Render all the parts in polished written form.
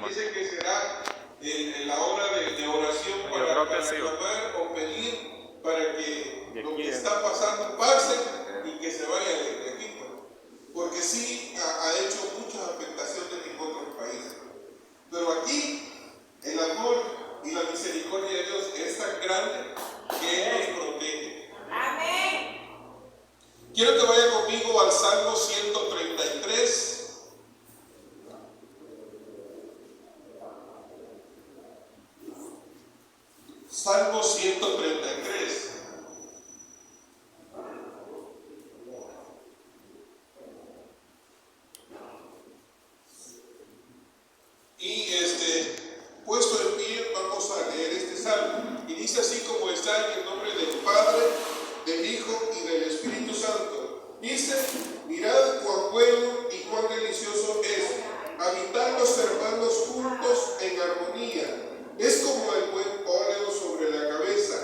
Dice que será en la hora de oración para clamar o pedir para que lo que está pasando pase y que se vaya de aquí. Porque sí ha hecho muchas afectaciones en otros países. Pero aquí el amor y la misericordia de Dios es tan grande que Él nos protege. Amén. Quiero que vaya conmigo al Salmo 133. Salmo 133. Y puesto en pie, vamos a leer este salmo. Y dice así como está, en el nombre del Padre, del Hijo y del Espíritu Santo. Dice: mirad cuán bueno y cuán delicioso es habitar los hermanos juntos en armonía. Es como el buen óleo sobre la cabeza,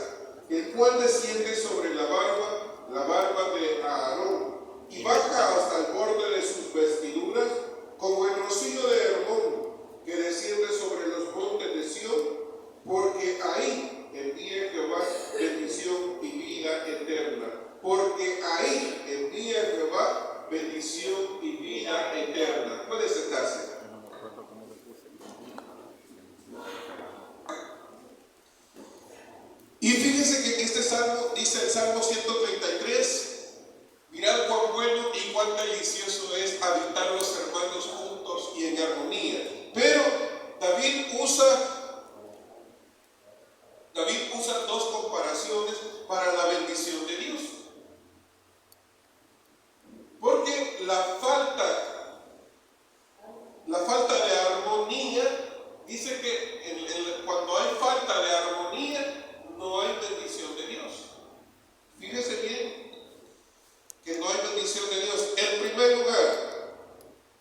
el cual desciende sobre la barba de Aarón, y baja hasta el borde de sus vestiduras, como el rocío de Hermón, que desciende sobre los montes de Sión, porque ahí envía Jehová bendición y vida eterna. Porque ahí envía Jehová bendición y vida eterna. Puede sentarse. Y fíjense que este salmo, dice el Salmo 133, mirad cuán bueno y cuán delicioso es habitar los hermanos juntos y en armonía. Pero David usa dos comparaciones para la bendición de Dios. Porque la falta de armonía, dice que cuando hay falta de armonía, no hay bendición de Dios. Fíjese bien que no hay bendición de Dios. En primer lugar,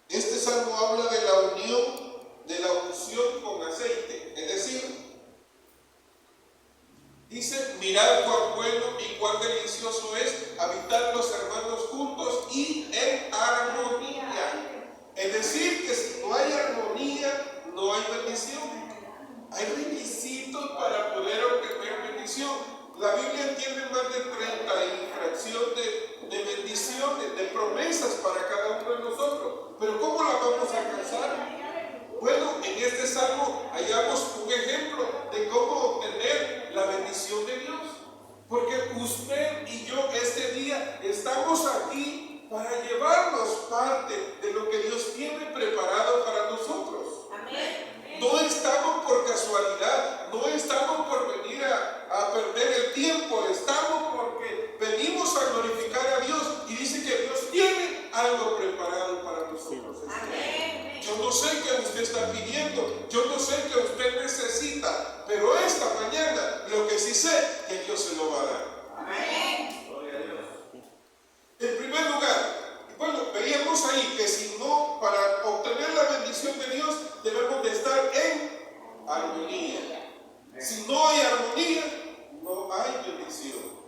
este salmo habla de la unión, de la unción con aceite. Es decir, dice: mirad cuán bueno y cuán delicioso es habitar los hermanos juntos y en armonía. Es decir, que si no hay armonía, no hay bendición. Hay requisitos para poder obtener bendición. La Biblia tiene más de 30 y fracción de bendiciones, de promesas para cada uno de nosotros. Pero ¿cómo las vamos a alcanzar? Bueno, en este salmo hallamos un ejemplo de cómo obtener la bendición de Dios. Porque usted y yo este día estamos aquí para llevarnos parte de lo que Dios tiene preparado para nosotros. Amén. No estamos por casualidad, no estamos por venir a perder el tiempo, estamos porque venimos a glorificar a Dios, y dice que Dios tiene algo preparado para nosotros. Amén. Yo no sé qué usted está pidiendo, yo no sé qué usted necesita, pero esta mañana lo que sí sé es que Dios se lo va a dar. Amén. Gloria a Dios. En primer lugar, bueno, veíamos ahí que si no, para obtener la bendición de Dios, debemos de estar en armonía. Si no hay armonía, no hay bendición.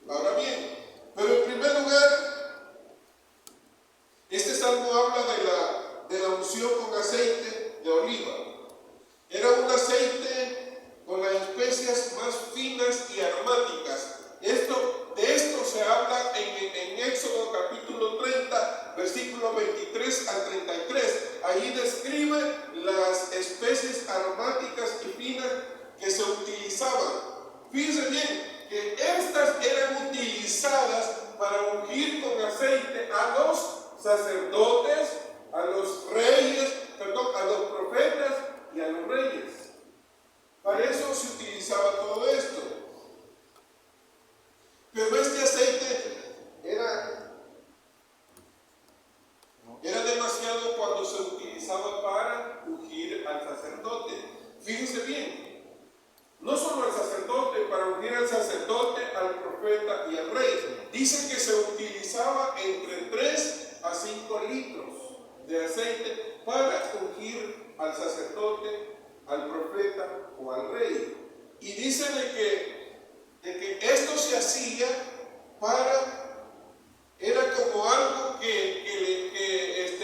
Ahora bien, pero en primer lugar, este salmo habla de la unción con aceite de oliva. Era un aceite con las especias más finas y aromáticas. De esto se habla en Éxodo capítulo 30, versículos 23 al 33. Ahí describe las especies aromáticas y finas que se utilizaban. Fíjense bien que estas eran utilizadas para ungir con aceite a los sacerdotes, a los reyes, a los profetas y a los reyes. Para eso se utilizaba todo esto. Pero este aceite era demasiado cuando se utilizaba para ungir al sacerdote. Fíjense bien, no solo al sacerdote, para ungir al sacerdote, al profeta y al rey. Dicen que se utilizaba entre 3 a 5 litros de aceite para ungir al sacerdote, al profeta o al rey. Y dicen de que esto se hacía era como algo que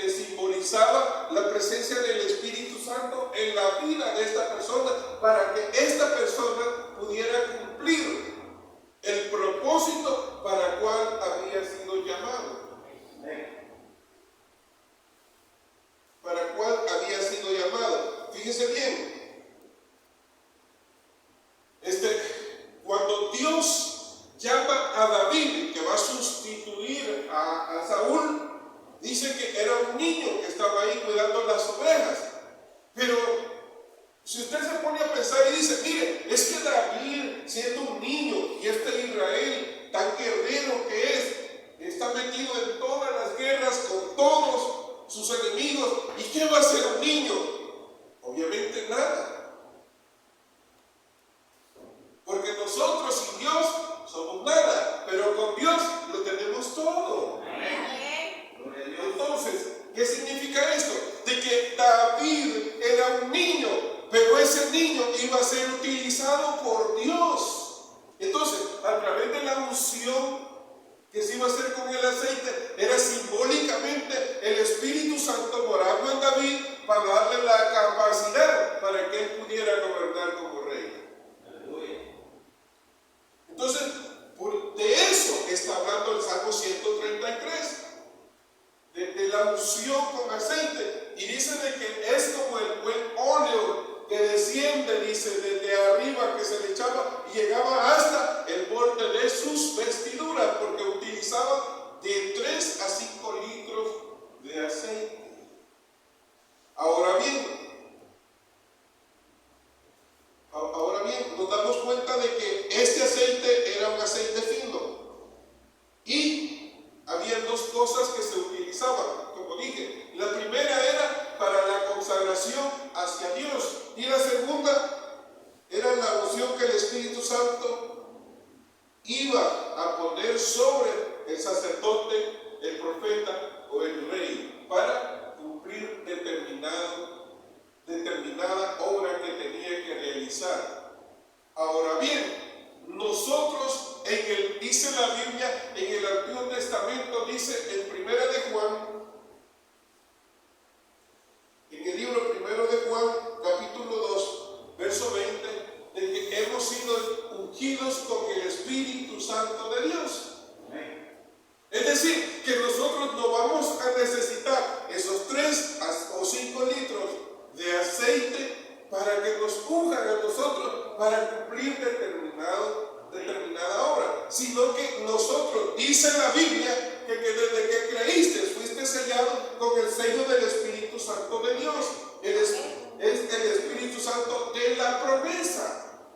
simbolizaba la presencia del Espíritu Santo ahí cuidando las ovejas. Pero si usted se pone a pensar y dice, mire, es que David, siendo un niño, y este Israel, tan guerrero que es, está metido en todas las guerras con todos sus enemigos, ¿y qué va a hacer un niño? Obviamente nada. Porque nosotros sin Dios somos nada, pero con Dios lo tenemos todo. Entonces, ¿qué significa esto? De que David era un niño, pero ese niño iba a ser utilizado por Dios. Entonces, a través de la unción que se iba a hacer con el aceite, era simbólicamente el Espíritu Santo morando en David para darle la capacidad para que él pudiera gobernar como rey. Entonces, de eso está hablando el Salmo 133, de la unción con aceite, y dice de que es como el buen óleo que desciende, dice, desde arriba, que se le echaba y llegaba hasta el borde de sus vestiduras, porque utilizaba de 3 a 5 litros de aceite. Ahora bien, nos damos cuenta de que este aceite era un aceite fino, y había 2 cosas que se utilizaban, como dije. La primera era para la consagración hacia Dios, y la segunda era la unción que el Espíritu Santo iba a poner sobre el sacerdote, el profeta o el rey, para cumplir determinada obra que tenía que realizar. Ahora bien, nosotros, dice la Biblia, en el Antiguo Testamento, dice en Primera de Juan, en el libro Primero de Juan, capítulo 2, verso 20, de que hemos sido ungidos con el Espíritu Santo de Dios. Es decir, que nosotros no vamos a necesitar esos 3 o 5 litros de aceite para que nos unjan a nosotros para cumplir determinada obra, sino que nosotros, dice la Biblia, que desde que creíste fuiste sellado con el sello del Espíritu Santo de Dios. Es el Espíritu Santo de la promesa.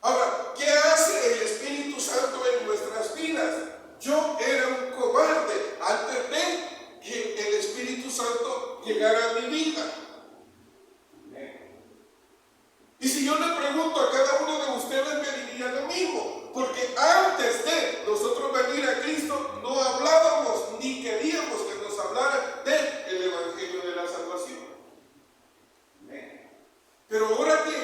Ahora, ¿qué hace el Espíritu Santo en nuestras vidas? Yo era un cobarde antes de que el Espíritu Santo llegara a mi vida. Y si yo le pregunto a cada uno de ustedes, me diría lo mismo, porque antes de nosotros venir a Cristo no hablábamos ni queríamos que nos hablara del Evangelio de la salvación. Pero ahora que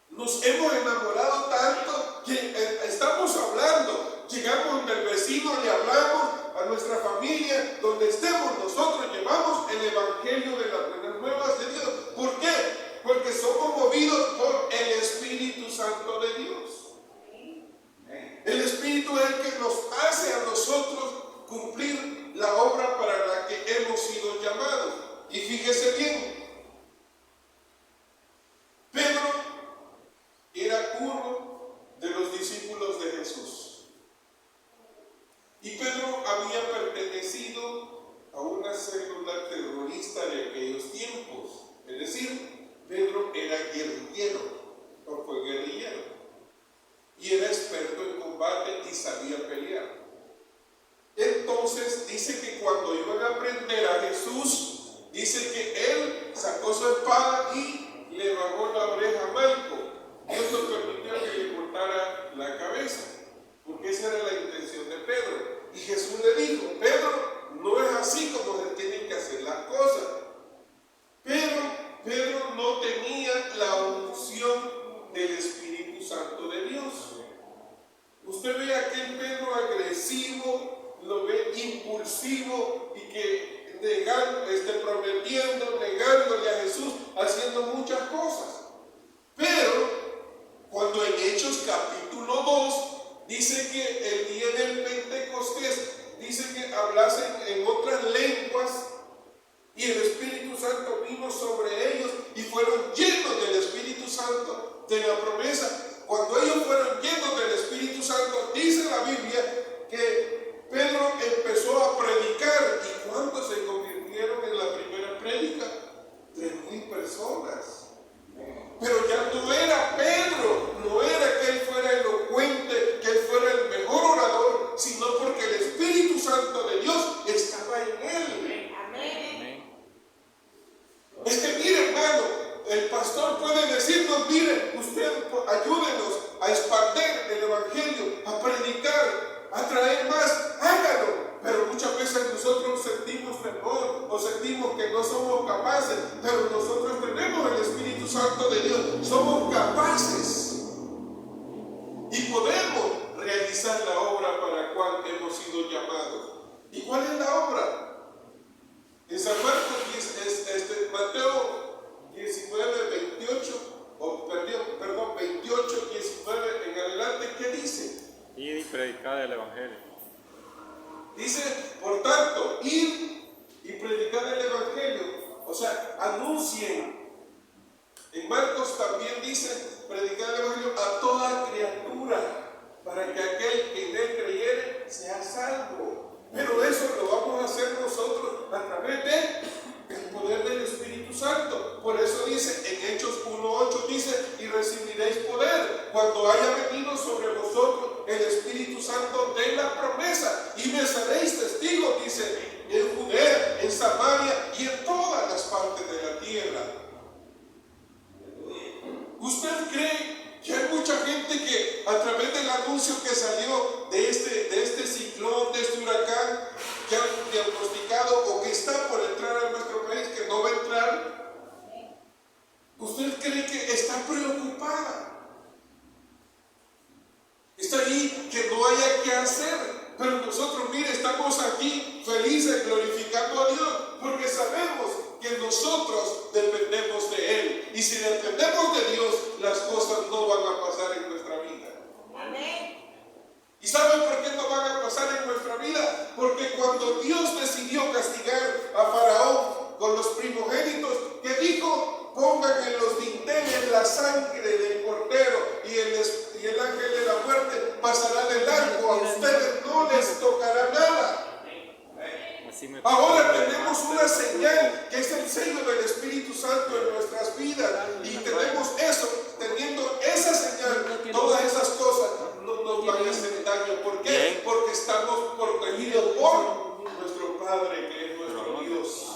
nos hemos enamorado tanto que estamos hablando, llegamos del vecino, le hablamos a nuestra familia, donde estemos nosotros llevamos el Evangelio de las buenas nuevas de Dios. ¿Por qué? Porque somos movidos por el Espíritu Santo de Dios. El Espíritu es el que nos hace a nosotros cumplir la obra para la que hemos sido llamados. Y fíjese bien, Pedro era uno de los discípulos de Jesús. Y Pedro había pertenecido a una célula terrorista de aquellos tiempos. Es decir, Pedro era guerrillero, o fue guerrillero, y era experto en combate y sabía pelear. Entonces dice que cuando iban a prender a Jesús, dice que él sacó su espada y le bajó la oreja a Malco. Dios no permitió que le cortara la cabeza, porque esa era la intención de Pedro. Y Jesús le dijo, Pedro, no es así como se tienen que hacer las cosas. Pedro no tenía la unción del Espíritu Santo de Dios. Usted ve a aquel Pedro agresivo, lo ve impulsivo y que prometiendo, negándole a Jesús, haciendo muchas cosas. Pero cuando en Hechos capítulo 2 dice que el día del Pentecostés, dice que hablasen en otras lenguas, y el Espíritu Santo vino sobre ellos y fueron llenos del Espíritu Santo de la promesa. Cuando ellos fueron llenos del Espíritu Santo, dice la Biblia que Pedro empezó a predicar. ¿Y cuándo se convirtió atraer más, hágalo. Pero muchas veces nosotros sentimos temor o sentimos que no somos capaces, pero nosotros tenemos el Espíritu Santo de Dios, somos capaces y podemos realizar la obra para la cual hemos sido llamados. ¿Y cuál es la obra? En San Marcos, Mateo 19, 28, perdón, 28, 19 en adelante, ¿qué dice? Id y predicad el Evangelio. Dice, por tanto, id y predicad el Evangelio. O sea, anuncien. En Marcos también dice, predicar el Evangelio a toda criatura, para que aquel que en él creyere sea salvo. Pero eso lo vamos a hacer nosotros a través del poder del Espíritu Santo. Por eso dice, en Hechos 1:8 dice, y recibiréis poder cuando haya venido sobre vosotros el Espíritu Santo de la promesa, y me seréis testigos, dice, en Judea, en Samaria y en todas las partes de la tierra. ¿Usted cree que hay mucha gente que a través del anuncio que salió de este ciclón, de este huracán, que han diagnosticado o que está por entrar a nuestro país, que no va a entrar? ¿Usted cree que está preocupada? Está ahí que no haya que hacer. Pero nosotros, mire, estamos aquí felices, glorificando a Dios, porque sabemos que nosotros dependemos de Él. Y si dependemos de Dios, las cosas no van a pasar en nuestra vida. Amén. ¿Y saben por qué no van a pasar en nuestra vida? Porque cuando Dios decidió castigar a Faraón con los primogénitos, que dijo, pongan en los dinteles la sangre del cordero y el ángel de la muerte pasará del arco, a ustedes no les tocará nada. Ahora tenemos una señal que es el sello del Espíritu Santo en nuestras vidas, y tenemos eso, teniendo esa señal, todas esas cosas no nos van a hacer daño. ¿Por qué? Porque estamos protegidos por nuestro Padre, que es nuestro Dios.